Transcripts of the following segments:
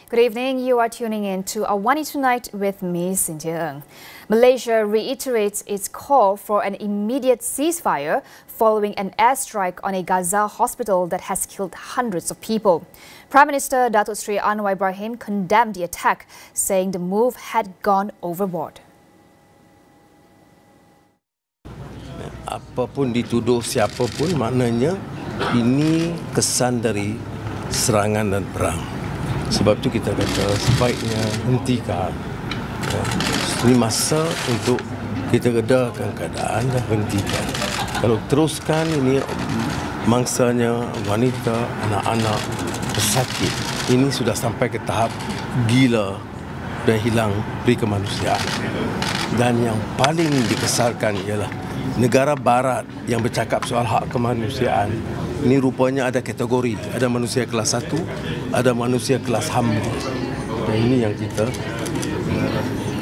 Good evening. You are tuning in to AWANI Tonight with me, Cynthia Ng. Malaysia reiterates its call for an immediate ceasefire following an airstrike on a Gaza hospital that has killed hundreds of people. Prime Minister Datuk Sri Anwar Ibrahim condemned the attack, saying the move had gone overboard. Apapun dituduh siapapun, maknanya ini kesan dari serangan dan perang. Sebab itu kita kata sebaiknya hentikan. Ini masa untuk kita redakan keadaan dan hentikan. Kalau teruskan, ini mangsanya wanita, anak-anak, pesakit. Ini sudah sampai ke tahap gila dan hilang peri kemanusiaan. Dan yang paling dikesalkan ialah negara barat yang bercakap soal hak kemanusiaan. Ini rupanya ada kategori, ada manusia kelas 1, ada manusia kelas hamba. Dan ini yang kita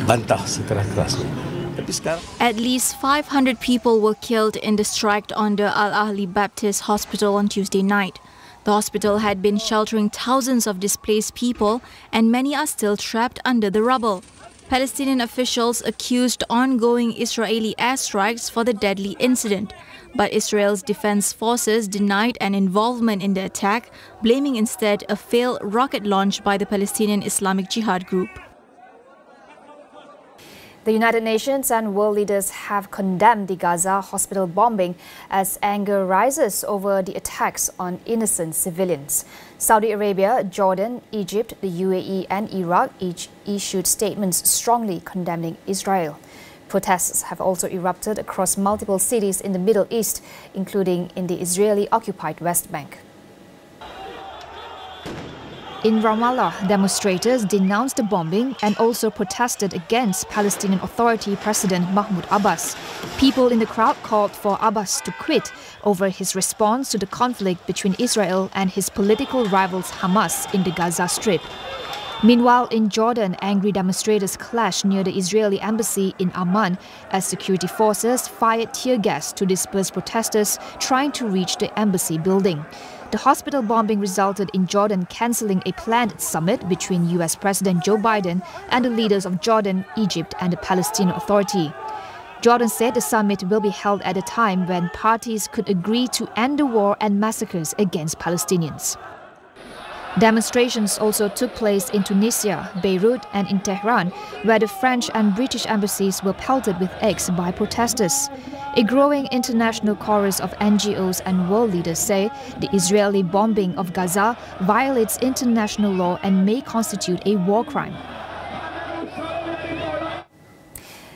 bantah sekeras-kerasnya. Tapi sekarang at least 500 people were killed in the strike on the Al-Ahli Baptist Hospital on Tuesday night. The hospital had been sheltering thousands of displaced people and many are still trapped under the rubble. Palestinian officials accused ongoing Israeli airstrikes for the deadly incident, but Israel's defense forces denied an involvement in the attack, blaming instead a failed rocket launch by the Palestinian Islamic Jihad group. The United Nations and world leaders have condemned the Gaza hospital bombing as anger rises over the attacks on innocent civilians. Saudi Arabia, Jordan, Egypt, the UAE and Iraq each issued statements strongly condemning Israel. Protests have also erupted across multiple cities in the Middle East, including in the Israeli-occupied West Bank. In Ramallah, demonstrators denounced the bombing and also protested against Palestinian Authority President Mahmoud Abbas. People in the crowd called for Abbas to quit over his response to the conflict between Israel and his political rivals Hamas in the Gaza Strip. Meanwhile, in Jordan, angry demonstrators clashed near the Israeli embassy in Amman as security forces fired tear gas to disperse protesters trying to reach the embassy building. The hospital bombing resulted in Jordan cancelling a planned summit between US President Joe Biden and the leaders of Jordan, Egypt and the Palestinian Authority. Jordan said the summit will be held at a time when parties could agree to end the war and massacres against Palestinians. Demonstrations also took place in Tunisia, Beirut and in Tehran, where the French and British embassies were pelted with eggs by protesters. A growing international chorus of NGOs and world leaders say the Israeli bombing of Gaza violates international law and may constitute a war crime.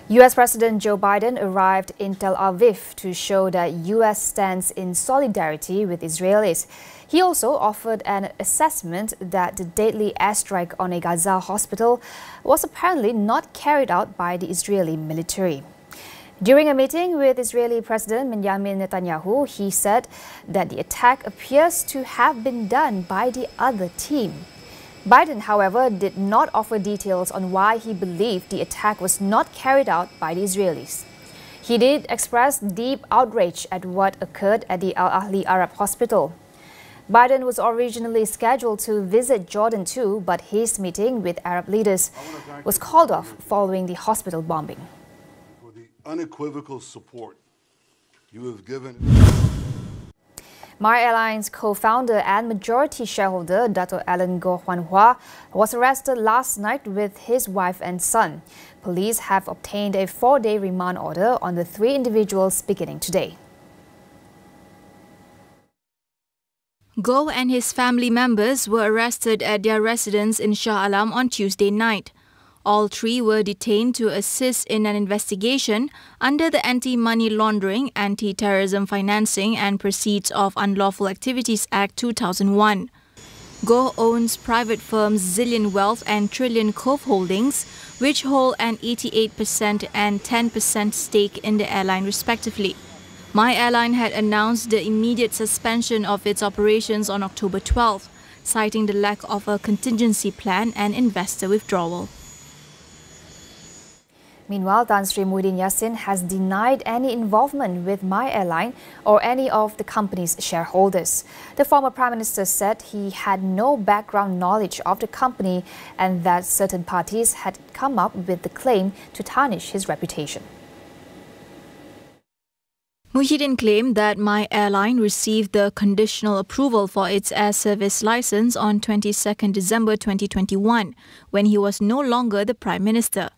US President Joe Biden arrived in Tel Aviv to show that US stands in solidarity with Israelis. He also offered an assessment that the deadly airstrike on a Gaza hospital was apparently not carried out by the Israeli military. During a meeting with Israeli President Benjamin Netanyahu, he said that the attack appears to have been done by the other team. Biden, however, did not offer details on why he believed the attack was not carried out by the Israelis. He did express deep outrage at what occurred at the Al-Ahli Arab Hospital. Biden was originally scheduled to visit Jordan too, but his meeting with Arab leaders was called off following the hospital bombing. For the unequivocal support you have given. MYAirline's co-founder and majority shareholder, Dr. Alen Goan, was arrested last night with his wife and son. Police have obtained a 4-day remand order on the 3 individuals beginning today. Goan and his family members were arrested at their residence in Shah Alam on Tuesday night. All 3 were detained to assist in an investigation under the Anti-Money Laundering, Anti-Terrorism Financing and Proceeds of Unlawful Activities Act 2001. Goan owns private firms Zillion Wealth and Trillion Cove Holdings, which hold an 88% and 10% stake in the airline respectively. MYAirline had announced the immediate suspension of its operations on October 12, citing the lack of a contingency plan and investor withdrawal. Meanwhile, Sri Muhyiddin Yassin has denied any involvement with MYAirline or any of the company's shareholders. The former Prime Minister said he had no background knowledge of the company and that certain parties had come up with the claim to tarnish his reputation. Muhyiddin claimed that MYAirline received the conditional approval for its air service license on 22nd December 2021, when he was no longer the Prime Minister.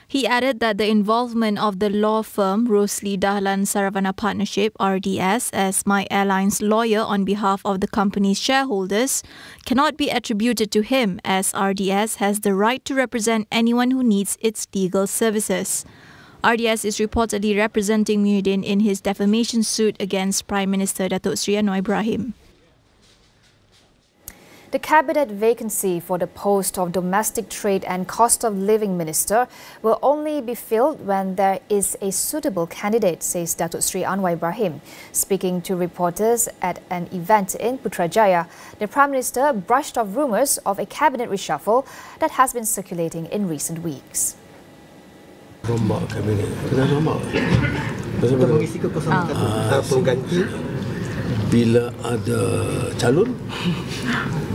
He added that the involvement of the law firm Rosli Dahlan Saravana Partnership (RDS) as MYAirline's lawyer on behalf of the company's shareholders cannot be attributed to him, as RDS has the right to represent anyone who needs its legal services. RDS is reportedly representing Muhyiddin in his defamation suit against Prime Minister Datuk Sri Anwar Ibrahim. The cabinet vacancy for the post of Domestic Trade and Cost of Living Minister will only be filled when there is a suitable candidate, says Datuk Sri Anwar Ibrahim. Speaking to reporters at an event in Putrajaya, the Prime Minister brushed off rumours of a cabinet reshuffle that has been circulating in recent weeks. Rombak kabinet. Kena rombak. Untuk mengisi kekosongan pengganti bila ada calon.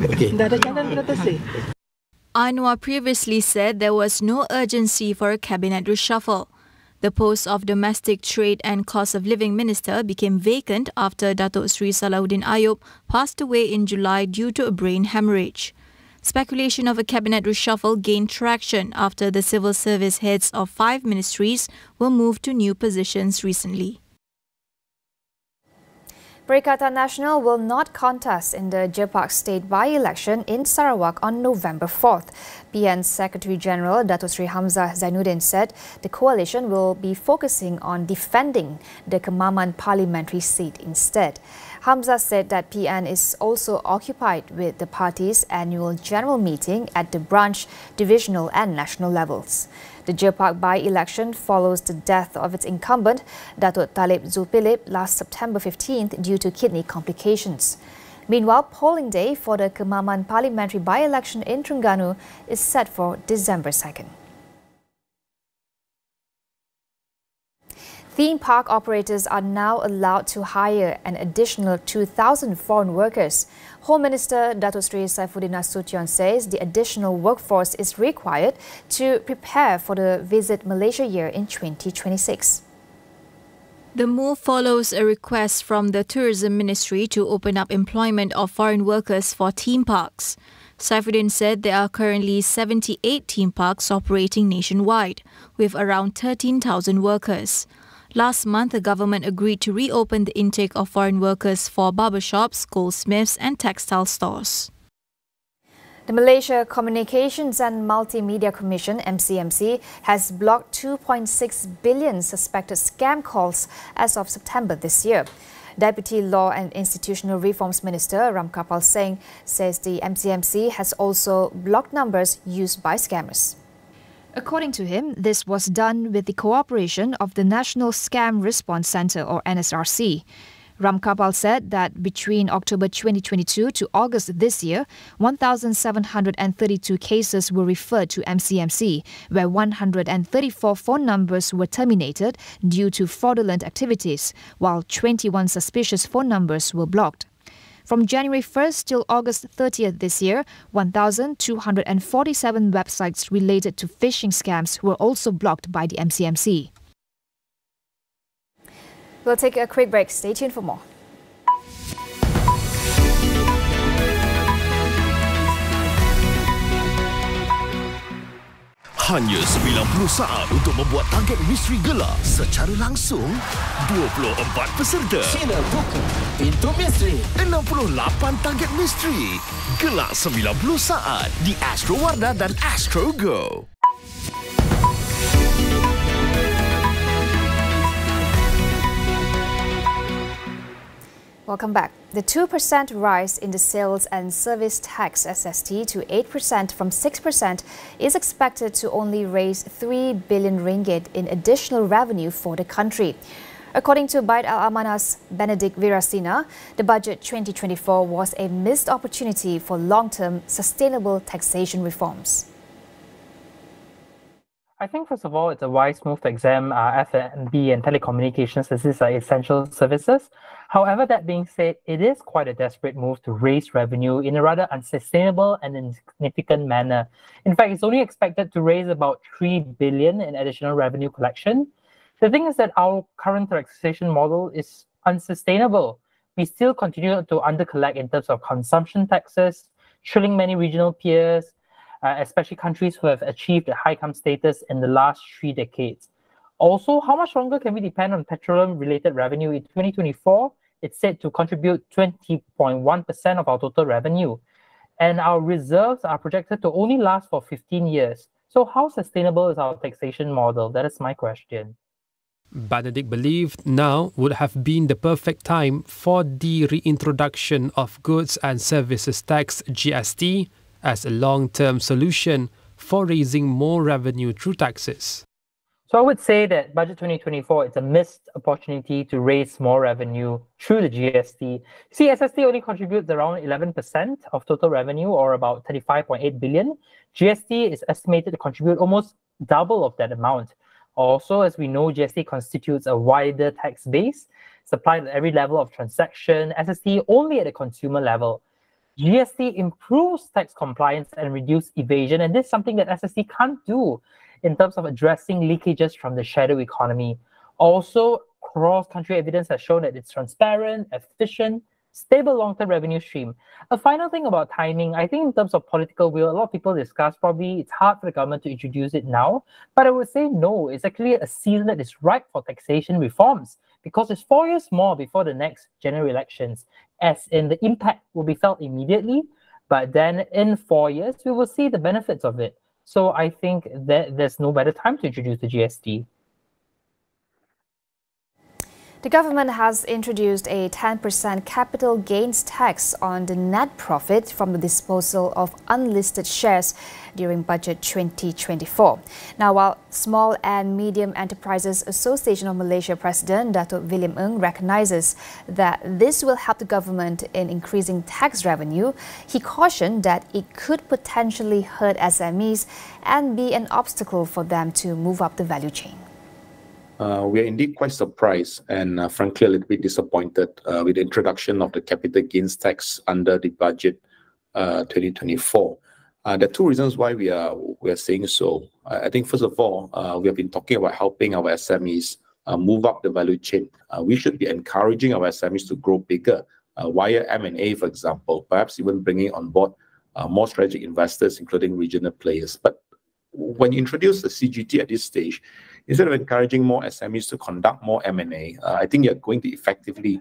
Okey. dah ada calon berapa sih? Anwar previously said there was no urgency for a cabinet reshuffle. The post of Domestic Trade and Cost of Living Minister became vacant after Datuk Sri Salahuddin Ayub passed away in July due to a brain hemorrhage. Speculation of a cabinet reshuffle gained traction after the civil service heads of 5 ministries were moved to new positions recently. Bata National will not contest in the Jepak State by-election in Sarawak on November 4th. PN Secretary-General Datuk Sri Hamzah Zainuddin said the coalition will be focusing on defending the Kemaman parliamentary seat instead. Hamzah said that PN is also occupied with the party's annual general meeting at the branch, divisional and national levels. The Jepak by-election follows the death of its incumbent, Datuk Talib Zulpilip, last September 15th due to kidney complications. Meanwhile, polling day for the Kemaman parliamentary by-election in Terengganu is set for December 2nd. Theme park operators are now allowed to hire an additional 2,000 foreign workers. Home Minister Datuk Sri Saifuddin Nasution says the additional workforce is required to prepare for the Visit Malaysia year in 2026. The move follows a request from the Tourism Ministry to open up employment of foreign workers for theme parks. Saifuddin said there are currently 78 theme parks operating nationwide, with around 13,000 workers. Last month, the government agreed to reopen the intake of foreign workers for barbershops, goldsmiths and textile stores. The Malaysia Communications and Multimedia Commission (MCMC) has blocked 2.6 billion suspected scam calls as of September this year. Deputy Law and Institutional Reforms Minister Ramkapal Singh says the MCMC has also blocked numbers used by scammers. According to him, this was done with the cooperation of the National Scam Response Centre or NSRC. Ramkapal said that between October 2022 to August this year, 1,732 cases were referred to MCMC, where 134 phone numbers were terminated due to fraudulent activities, while 21 suspicious phone numbers were blocked. From January 1st till August 30th this year, 1,247 websites related to phishing scams were also blocked by the MCMC. We'll take a quick break. Stay tuned for more. Hanya 90 saat untuk membuat target misteri gelap secara langsung. 24 peserta. Sila buka pintu misteri. 68 target misteri. Gelak 90 saat di Astro Warna dan Astro Go. Welcome back. The 2% rise in the sales and service tax SST to 8% from 6% is expected to only raise 3 billion ringgit in additional revenue for the country. According to Bait Al-Amanah's Benedict Virasina, the budget 2024 was a missed opportunity for long-term sustainable taxation reforms. I think, first of all, it's a wise move to exempt F&B and telecommunications as these are essential services. However, that being said, it is quite a desperate move to raise revenue in a rather unsustainable and insignificant manner. In fact, it's only expected to raise about 3 billion in additional revenue collection. The thing is that our current taxation model is unsustainable. We still continue to undercollect in terms of consumption taxes, trailing many regional peers, especially countries who have achieved a high-income status in the last 3 decades. Also, how much longer can we depend on petroleum-related revenue? In 2024, it's said to contribute 20.1% of our total revenue. And our reserves are projected to only last for 15 years. So how sustainable is our taxation model? That is my question. Benedict believed now would have been the perfect time for the reintroduction of Goods and Services Tax (GST) as a long-term solution for raising more revenue through taxes. So I would say that Budget 2024 is a missed opportunity to raise more revenue through the GST. See, SST only contributes around 11% of total revenue, or about 35.8 billion. GST is estimated to contribute almost double of that amount. Also, as we know, GST constitutes a wider tax base, supplied at every level of transaction, SST only at the consumer level. GST improves tax compliance and reduces evasion, and this is something that SST can't do in terms of addressing leakages from the shadow economy. Also, cross-country evidence has shown that it's transparent, efficient, stable long-term revenue stream. A final thing about timing, I think in terms of political will, a lot of people discuss probably it's hard for the government to introduce it now, but I would say no, it's actually a season that is ripe for taxation reforms because it's 4 years more before the next general elections, as in the impact will be felt immediately, but then in 4 years, we will see the benefits of it. So I think that there's no better time to introduce the GST. The government has introduced a 10% capital gains tax on the net profit from the disposal of unlisted shares during Budget 2024. Now, while Small and Medium Enterprises Association of Malaysia President Datuk William Ng recognizes that this will help the government in increasing tax revenue, he cautioned that it could potentially hurt SMEs and be an obstacle for them to move up the value chain. We are indeed quite surprised and frankly a little bit disappointed with the introduction of the capital gains tax under the budget 2024. There are 2 reasons why we are saying so. I think first of all, we have been talking about helping our SMEs move up the value chain. We should be encouraging our SMEs to grow bigger via M&A, for example, perhaps even bringing on board more strategic investors, including regional players. But when you introduce the CGT at this stage, instead of encouraging more SMEs to conduct more M&A, I think you're going to effectively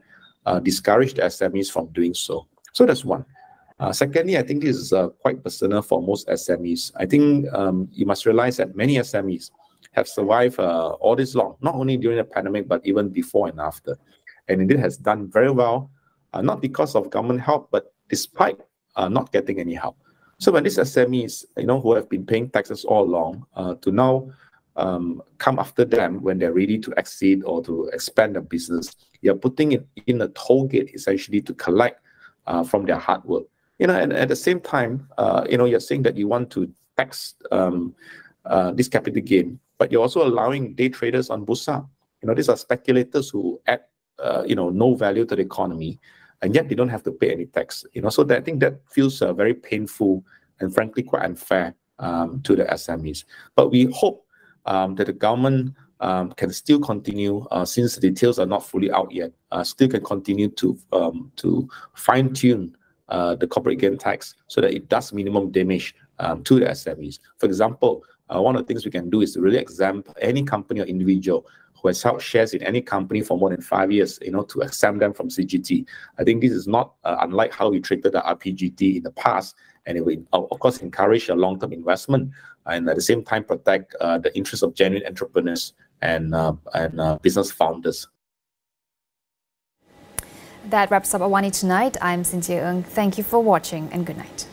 discourage the SMEs from doing so. So that's one. Secondly, I think this is quite personal for most SMEs. I think you must realize that many SMEs have survived all this long, not only during the pandemic, but even before and after. And indeed has done very well, not because of government help, but despite not getting any help. So when these SMEs, who have been paying taxes all along, to now come after them when they're ready to exceed or to expand their business, you're putting it in a toll gate essentially to collect from their hard work. And at the same time, you're saying that you want to tax this capital gain, but you're also allowing day traders on Bursa. These are speculators who add, no value to the economy, and yet they don't have to pay any tax. So I think that feels very painful and frankly quite unfair to the SMEs. But we hope that the government can still continue, since the details are not fully out yet, still can continue to fine-tune the corporate gain tax so that it does minimum damage to the SMEs. For example, one of the things we can do is to really exempt any company or individual who has held shares in any company for more than 5 years, to exempt them from CGT. I think this is not unlike how we treated the RPGT in the past, and it will, of course, encourage a long-term investment and at the same time protect the interests of genuine entrepreneurs and business founders. That wraps up AWANI Tonight. I'm Cynthia Ng. Thank you for watching and good night.